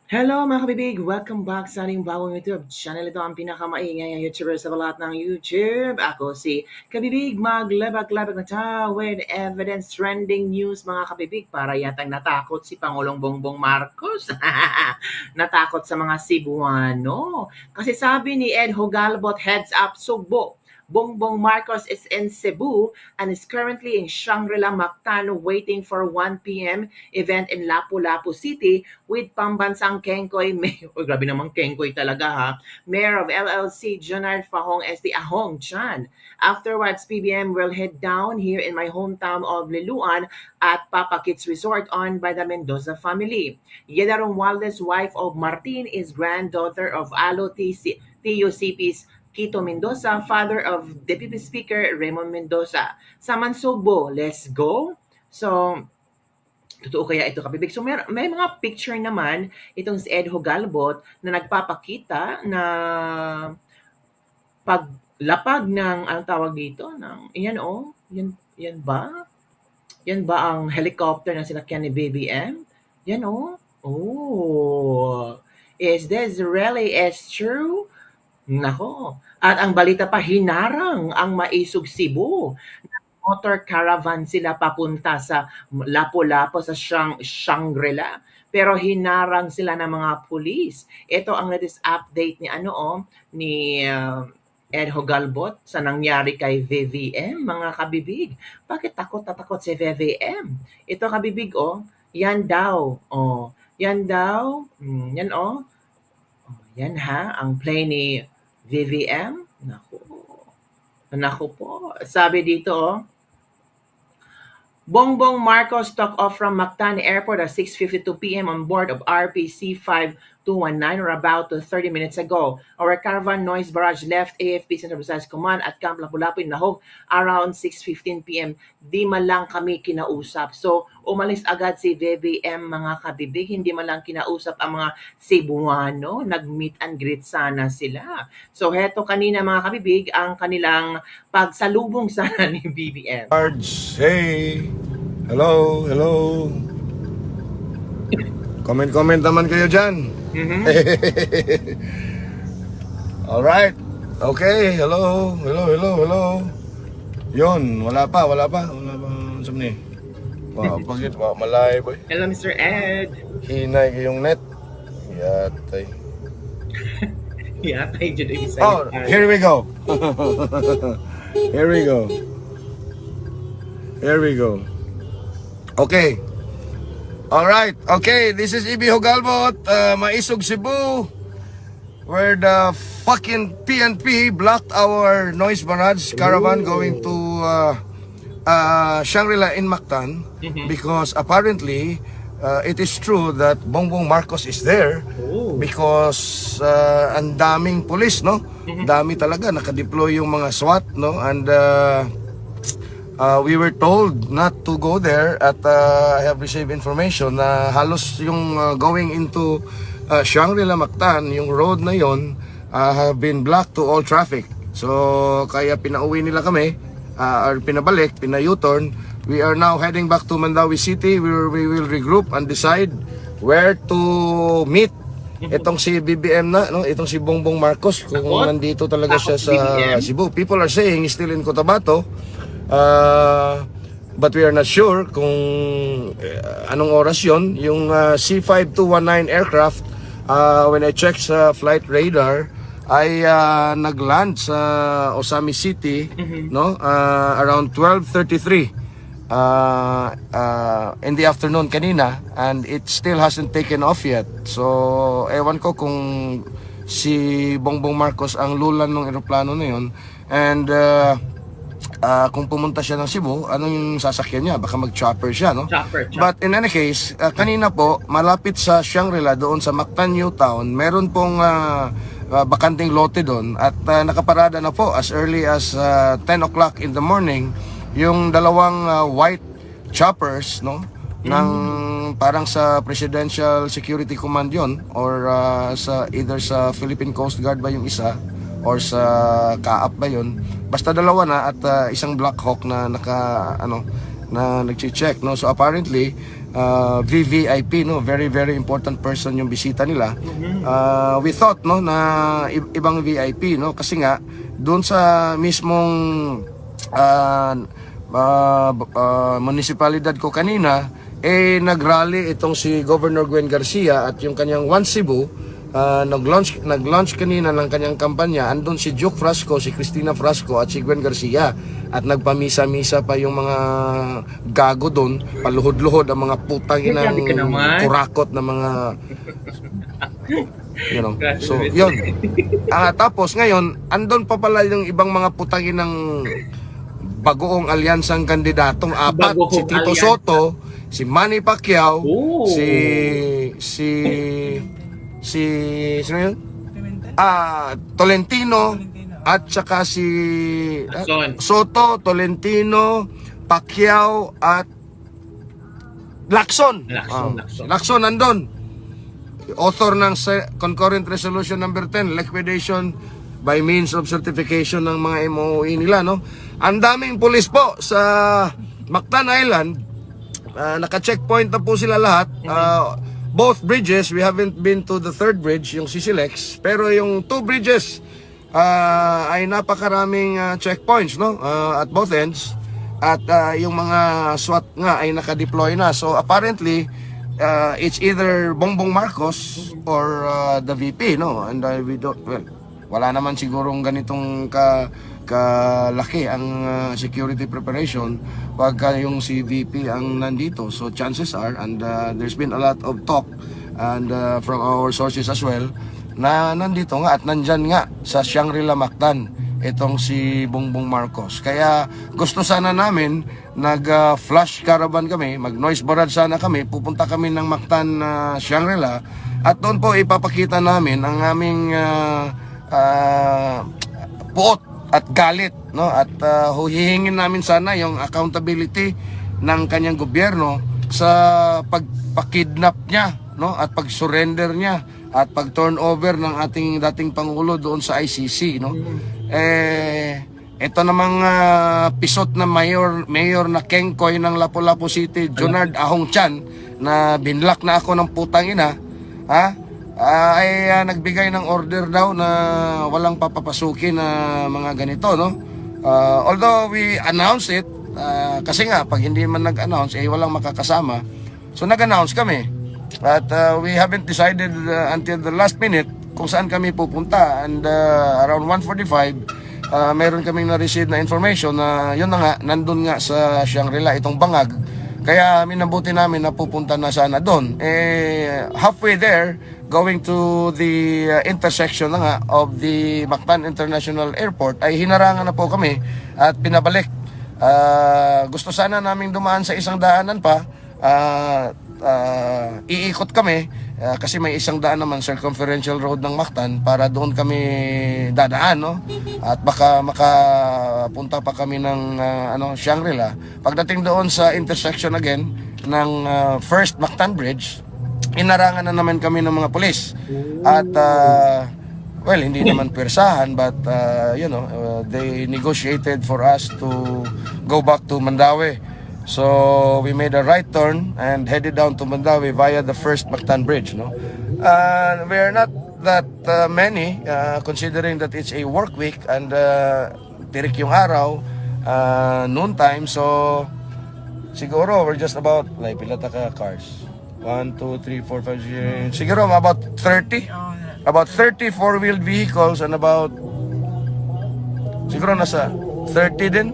Hello mga kabibig! Welcome back sa ating bagong YouTube channel. Ito ang pinakamaingay na YouTuber sa balat ng YouTube. Ako si Kabibig, maglabag-labag na ta with evidence trending news mga kabibig. Para yatang natakot si Pangulong Bongbong Marcos. Natakot sa mga Cebuano. Kasi sabi ni Ed Hogalbot, heads up Sugbo. Bongbong Marcos is in Cebu and is currently in Shangri-La Mactan waiting for 1 p.m. event in Lapu-Lapu City with pambansang Kengkoy Mayor. Oh, grabe naman Kengkoy talaga ha. Mayor of LLC, Junard Fahong S. The Ahong Chan. Afterwards, PBM will head down here in my hometown of Liluan at Papa Kids Resort owned by the Mendoza family. Yeda Romualdez, wife of Martin, is granddaughter of Alo TUCP's Quito Mendoza, father of Deputy Speaker Raymond Mendoza. Sa Mansugbo, let's go! So, totoo kaya ito kabibig? So may mga picture naman itong si Ed Hogalbot na nagpapakita na paglapag ng anong tawag dito ng yan yan ba? Yan ba ang helicopter na sinakyan ni BBM? Yan Oh. Is this really is true? Nako. At ang balita pa, hinarang ang Maisog Cebu. Motor caravan sila papunta sa Lapu-Lapu sa Shangri-La. Pero hinarang sila ng mga pulis. Ito ang latest update ni ni Ed Hogalbot sa nangyari kay VVM, mga kabibig. Bakit takot na takot si VVM? Ito kabibig yan daw. Yan daw. Yan yan ang play ni VVM. Naku po. Sabi dito Bongbong Marcos took off from Mactan Airport at 6:52 p.m. on board of RPC 5219 or about 30 minutes ago. Our caravan noise barrage left AFP Central Visayas Command at Camp Lapu-Lapu in Nahog around 6:15 p.m. Di man lang kami kinausap. So, umalis agad si VBM, mga kabibig. Hindi man lang kinausap ang mga Cebuano. Nag-meet and greet sana sila. So, heto kanina mga kabibig ang kanilang pagsalubong sana ni BBM. Hey, hello. Comment naman kayo dyan. Alright, okay, hello. Yun, wala pa. Saan ni? Wow, pagit, malay boy. Hello, Mr. Ed. Hinay kayong net. Yatay. Yatay, dyan ay Bisaya. Oh, here we go. Here we go. Okay. Alright. Okay, this is EB Hogalbot, Maisog Cebu, where the fucking PNP blocked our noise barrage caravan going to Shangri-La in Mactan because apparently it is true that Bongbong Marcos is there because ang daming police, no? Dami talaga, nakadeploy yung mga SWAT, no? And we were told not to go there at I have received information na halos yung going into Shangri-La Mactan, yung road na yon have been blocked to all traffic. So kaya pinauwi nila kami or pinabalik, pina-U-turn. We are now heading back to Mandawi City where we will regroup and decide where to meet itong si BBM na, no? Itong si Bongbong Marcos kung nandito talaga siya sa Cebu. People are saying he's still in Cotabato. But we are not sure kung anong oras yon. Yung C5219 aircraft, when I checked sa flight radar, ay nagland sa Osami City, no? Around 12:33 in the afternoon kanina, and it still hasn't taken off yet. So ewan ko kung si Bongbong Marcos ang lulan ng eroplano na yun, and kung pumunta siya ng Cebu, anong sasakyan niya? Baka mag-chopper siya, no? Chopper. But in any case, kanina po, malapit sa Shangri-La, doon sa Mactan New Town, meron pong bakanting lote doon at nakaparada na po as early as 10 o'clock in the morning yung dalawang white choppers, no? Ng parang sa Presidential Security Command yon or sa either sa Philippine Coast Guard ba yung isa or sa Kaap ba yun? Basta dalawa na at isang Black Hawk na na nagche-check, no. So apparently VVIP, no, very very important person yung bisita nila. We thought, no, na ibang VIP, no, kasi nga doon sa mismong munisipalidad ko kanina, nagrally itong si Governor Gwen Garcia at yung kanyang One Cebu. Nag-launch kanina ng kanyang kampanya. Andun si Duke Frasco, si Cristina Frasco at si Gwen Garcia. At nagpamisa-misa pa yung mga gago doon, paluhod-luhod ang mga putang inang kurakot na mga So, yun. Tapos ngayon, andun pa pala yung ibang mga putang inang bagoong alyansang kandidatong apat. Si Tito Soto, si Manny Pacquiao, sino yun? Tolentino at saka si Soto, Tolentino, Pacquiao at Lacson. Lacson nandun. Author ng Concurrent Resolution number 10, liquidation by means of certification ng mga MOE nila, no? Ang daming pulis po sa Mactan Island. Naka-checkpoint na po sila lahat. Both bridges, we haven't been to the third bridge, yung Sisilex, pero yung two bridges ay napakaraming checkpoints, no, at both ends, at yung mga SWAT nga ay naka-deploy na. So apparently it's either Bongbong Marcos or the VP, no, and we don't, well, wala naman sigurong ganitong kalaki ang security preparation pagka yung si VP ang nandito. So chances are, and there's been a lot of talk and from our sources as well, na nandito nga at nandyan nga sa Shangri-La Mactan itong si Bongbong Marcos. Kaya gusto sana namin nag-flash caravan kami, mag-noise barrage sana kami, pupunta kami ng Mactan Shangri-La at doon po ipapakita namin ang aming puot at galit, no, at hihingin namin sana yung accountability ng kanyang gobyerno sa pagpakidnap niya, no, at pag-surrender niya at pag-turnover ng ating dating pangulo doon sa ICC, no. Ito namang pisot na mayor na Kengkoy ng Lapu-Lapu City, Junard Ahong Chan, na binlock na ako ng putang ina, ay nagbigay ng order daw na walang papapasukin na mga ganito, no. Although we announced it, kasi nga pag hindi man nag-announce walang makakasama, so nag-announce kami at we haven't decided until the last minute kung saan kami pupunta. And around 1:45 meron kaming na-receive na information na yun na nga, nandun nga sa Shangri-La itong bangag. Kaya minabuti namin na pupunta na sana doon. Halfway there, going to the intersection na nga of the Mactan International Airport, ay hinarangan na po kami at pinabalik. Gusto sana naming dumaan sa isang daanan pa. Iikot kami kasi may isang daan naman, circumferential road ng Mactan, para doon kami dadaan, no? At baka makapunta pa kami ng Shangri-La. Pagdating doon sa intersection again ng First Mactan Bridge, inarangan na naman kami ng mga pulis. At well, hindi naman pwersahan, but they negotiated for us to go back to Mandaue. So we made a right turn and headed down to Mandaue via the First Mactan Bridge, no. We are not that many, considering that it's a work week and tirik yung araw, noon time. So siguro we're just about, like, pilata ka cars, 1, 2, 3, 4, 5, 6, siguro about 30, about 30 four-wheeled vehicles and about siguro nasa 30 din,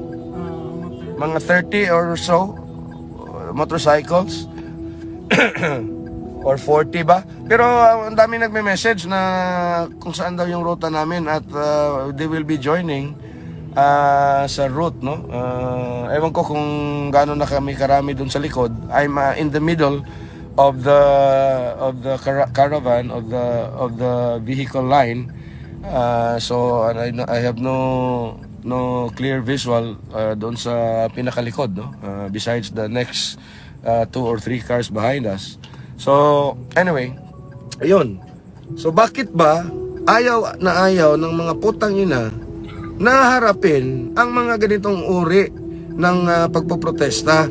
mga 30 or so motorcycles or 40 ba. Pero ang dami nagme-message na kung saan daw yung ruta namin at they will be joining sa route, no. Ewan ko kung gaano na kami karami dun sa likod. I'm in the middle of the caravan of the vehicle line, so I have no clear visual doon sa pinakalikod, no, besides the next 2 or 3 cars behind us. So anyway, ayun. So bakit ba ayaw ng mga putang ina na harapin ang mga ganitong uri ng pagpoprotesta?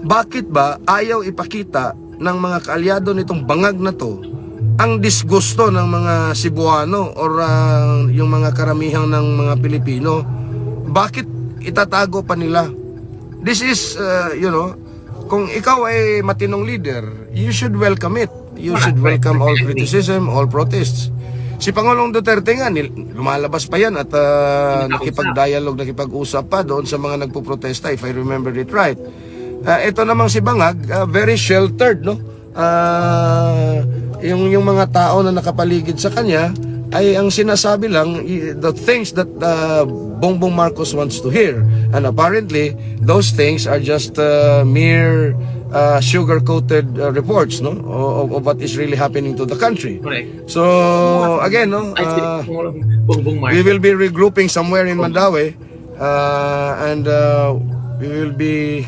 bakit ba ayaw ipakita ng mga kaalyado nitong bangag na to ang disgusto ng mga Cebuano or yung mga karamihang ng mga Pilipino? Bakit itatago pa nila? This is, kung ikaw ay matinong leader, you should welcome it. You should welcome all criticism, all protests. Si Pangulong Duterte nga, lumalabas pa yan at nakipag-dialogue, nakipag-usap pa doon sa mga nagpuprotesta, if I remember it right. Ito namang si Bangag, very sheltered, no? Yung mga tao na nakapaligid sa kanya ay ang sinasabi lang the things that Bongbong Marcos wants to hear, and apparently those things are just mere sugar-coated reports, no, of what is really happening to the country. Correct. So again, no, Bongbong we Marcos. will be regrouping somewhere in Mandaue, and we will be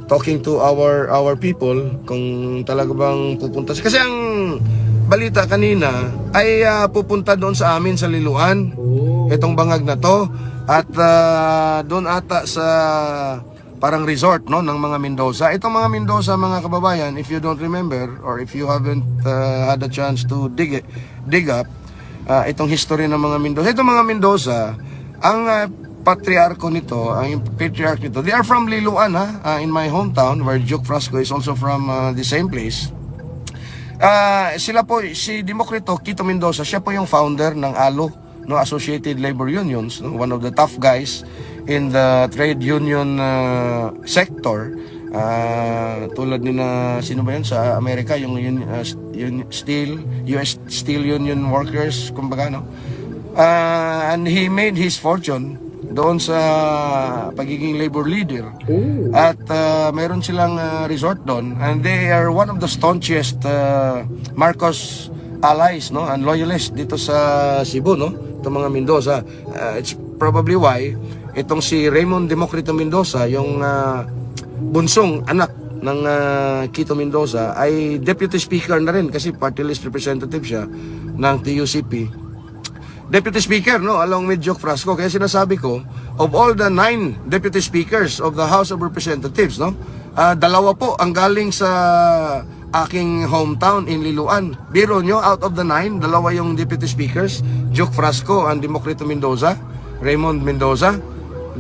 talking to our people kung talaga bang pupunta. Kasi ang balita kanina ay pupunta doon sa amin sa Liloan, itong bangag na to, at doon ata sa parang resort, no, ng mga Mendoza. Itong mga Mendoza, mga kababayan, if you don't remember or if you haven't had a chance to dig up itong history ng mga Mendoza. Itong mga Mendoza, ang patriarko nito, ang patriarch nito, they are from Liloan, in my hometown, where Duke Frasco is also from the same place. Sila po, si Demokrito Quito Mendoza, siya po yung founder ng ALO, no, Associated Labor Unions, no, one of the tough guys in the trade union sector. Tulad ni na, sino ba yun sa Amerika, yung US Steel Union Workers, kumbaga, no? And he made his fortune doon sa pagiging labor leader. At meron silang resort doon, and they are one of the staunchest Marcos allies, no, and loyalists dito sa Cebu, no, itong mga Mendoza. It's probably why itong si Raymond Democrito Mendoza, yung bunsong anak ng Quito Mendoza, ay deputy speaker na rin kasi party list representative siya ng TUCP. Deputy Speaker, no, along with Duke Frasco. Kaya sinasabi ko, of all the 9 Deputy Speakers of the House of Representatives, no, 2 po ang galing sa aking hometown in Liloan. Biro nyo, out of the 9, 2 yung Deputy Speakers, Duke Frasco and Democrito Mendoza, Raymond Mendoza.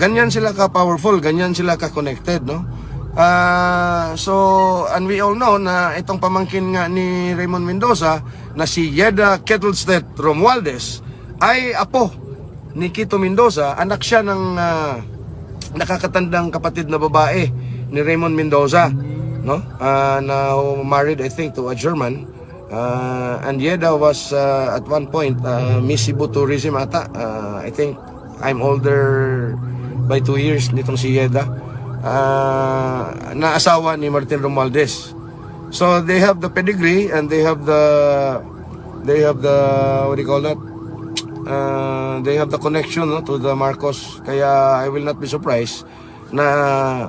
Ganyan sila ka-powerful, ganyan sila ka-connected, no. So, and we all know na itong pamangkin nga ni Raymond Mendoza na si Yeda Kettlestedt Romualdez ay apo ni Quito Mendoza. Anak siya ng nakakatandang kapatid na babae ni Raymond Mendoza, no? Na married, I think, to a German. And Yeda was at one point Miss Cebu Tourism ata. I think I'm older by 2 years nitong si Yeda, na asawa ni Martin Romualdez. So they have the pedigree and they have the what do you call that? They have the connection, no, to the Marcos. Kaya I will not be surprised na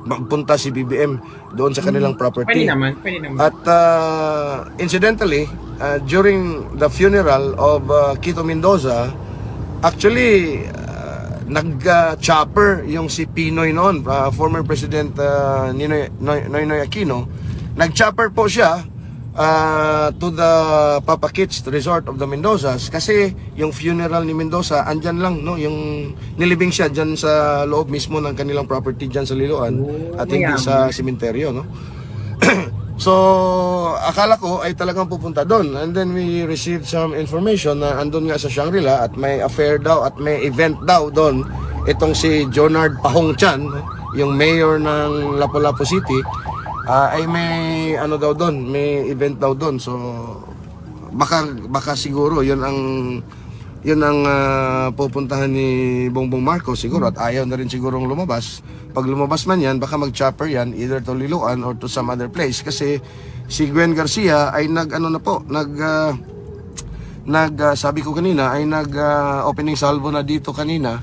magpunta si BBM doon sa kanilang property. Pwede naman. At incidentally, during the funeral of Quito Mendoza, actually nag-chopper yung si Pinoy noon, former President Noynoy Aquino. Nag-chopper po siya to the Papa Kits Resort of the Mendozas, kasi yung funeral ni Mendoza andyan lang, no, yung nilibing siya dyan sa loob mismo ng kanilang property dyan sa Liloan, at hindi sa sementeryo, no. So akala ko ay talagang pupunta doon, and then we received some information na andun nga sa Shangri-La at may affair daw at may event daw doon itong si Jonard Pahong Chan, no, yung mayor ng Lapu-Lapu City. Ay may ano daw doon, may event daw doon. So baka siguro yun ang pupuntahan ni Bongbong Marcos siguro, at ayaw na rin sigurong lumabas. Pag lumabas man yan, baka mag-chopper yan either to Liloan or to some other place, kasi si Gwen Garcia ay sabi ko kanina ay opening salvo na dito kanina.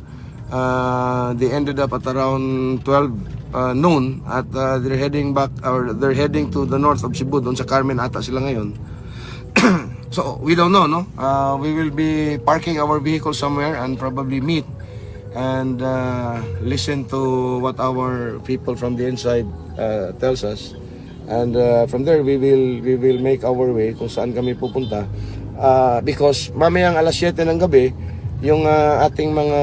They ended up at around 12 noon at they're heading back, or they're heading to the north of Cebu, doon sa Carmen ata sila ngayon. So we don't know, no. We will be parking our vehicle somewhere and probably meet and listen to what our people from the inside tells us. And from there we will make our way kung saan kami pupunta. Because mamayang alas 7 ng gabi, yung ating mga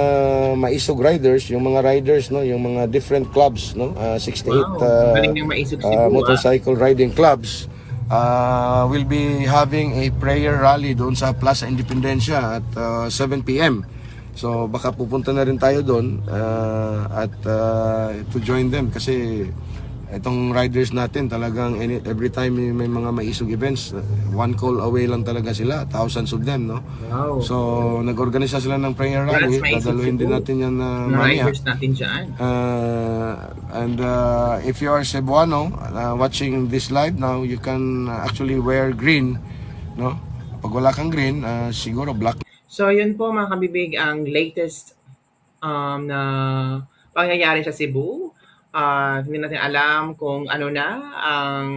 maisog riders, yung mga riders, no, yung mga different clubs, no, 68 Wow, galing ng maisog Cebu, motorcycle riding clubs will be having a prayer rally doon sa Plaza Independencia at 7 p.m. So baka pupunta na rin tayo doon at to join them kasi itong riders natin talagang every time may mga maisog events, one call away lang talaga sila, thousands of them, no? Wow. So nag-organisa sila ng prayer rally, Congrats, Maisog dadaluhin din Cebu. natin yan Mga mamaya. riders natin dyan. And if you are Cebuano watching this live now, you can actually wear green, no? Pag wala kang green, siguro black. So, yun po mga kabibig ang latest na pangyayari sa Cebu. Hindi natin alam kung ano na ang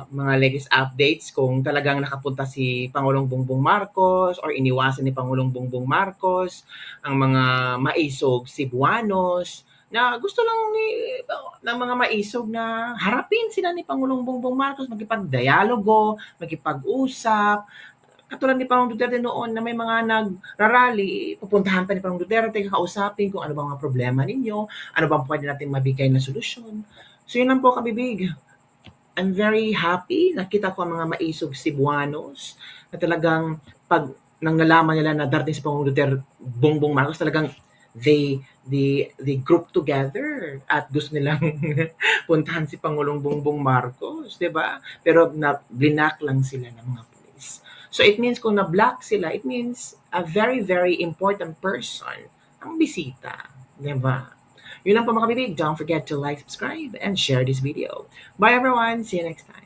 mga latest updates, kung talagang nakapunta si Pangulong Bongbong Marcos or iniwasan ni Pangulong Bongbong Marcos ang mga maisog Cebuanos na gusto lang ng mga maisog na harapin sila ni Pangulong Bongbong Marcos, makipag-dialogo, makipag-usap. Katulad ni Pangulong Duterte noon na may mga nagrarally, pupuntahan pa ni Pangulong Duterte, kakausapin kung ano bang mga problema ninyo, ano bang pwede natin mabigay na solusyon. So yun lang po kabibig. I'm very happy, nakita ko ang mga maisog Cebuanos na talagang pag nang nalaman nila na darating si Pangulong Duterte, Bongbong Marcos, talagang they group together at gusto nilang puntahan si Pangulong Bongbong Marcos, 'di ba? Pero blinak lang sila ng mga pulis. So it means kung na-block sila, it means a very, very important person ang bisita. Diba? Yun lang po mga kabibig. Don't forget to like, subscribe, and share this video. Bye everyone. See you next time.